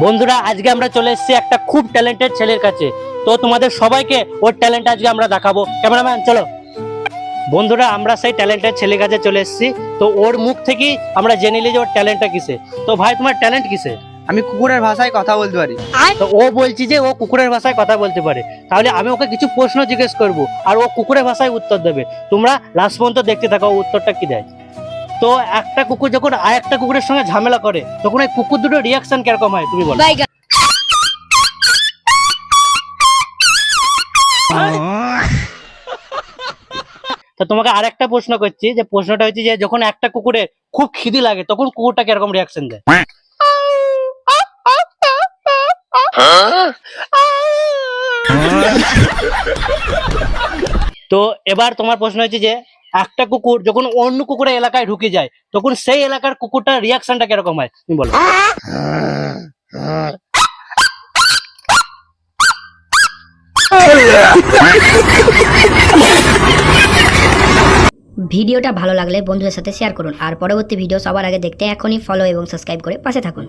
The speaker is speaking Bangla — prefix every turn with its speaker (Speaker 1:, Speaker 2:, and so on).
Speaker 1: বন্ধুরা আজকে আমরা চলে এসেছি একটা খুব ট্যালেন্টেড ছেলের কাছে। তো তোমাদের সবাইকে ওর ট্যালেন্ট আজকে আমরা দেখাবো। ক্যামেরাম্যান চলো। বন্ধুরা আমরা সেই ট্যালেন্টেড ছেলের কাছে চলে এসেছি। তো ওর মুখ থেকেই আমরা জেনে নিই যে ওর ট্যালেন্টটা কিসে। তো ভাই তোমার ট্যালেন্ট কিসে?
Speaker 2: আমি কুকুরের ভাষায় কথা বলতে পারি।
Speaker 1: তো ও বলছি যে ও কুকুরের ভাষায় কথা বলতে পারে, তাহলে আমি ওকে কিছু প্রশ্ন জিজ্ঞেস করব আর ও কুকুরের ভাষায় উত্তর দেবে। তোমরা লাস্ট পর্যন্ত দেখতে থাকো ও উত্তরটা কি দেয়। তো একটা কুকুর যখন আর একটা কুকুরের সঙ্গে ঝামেলা করে তখন এই কুকুর দুটো রিয়াকশন কিরকম হয় তুমি বলো? তো তোমাকে আরেকটা প্রশ্ন করছি, যে প্রশ্নটা হচ্ছে যে যখন একটা কুকুরে খুব খিদে লাগে তখন কুকুরটা কিরকম রিয়াকশন দেয়? তো এবার তোমার প্রশ্ন হচ্ছে যে একটা কুকুর যখন অন্য কুকুরের এলাকায় ঢুকে যায় তখন সেই এলাকার কুকুরটার রিয়াকশনটা কিরকম হয় তুমি বলো?
Speaker 3: ভিডিওটা ভালো লাগলে বন্ধুদের সাথে শেয়ার করুন আর পরবর্তী ভিডিও সবার আগে দেখতে এখনই ফলো এবং সাবস্ক্রাইব করে পাশে থাকুন।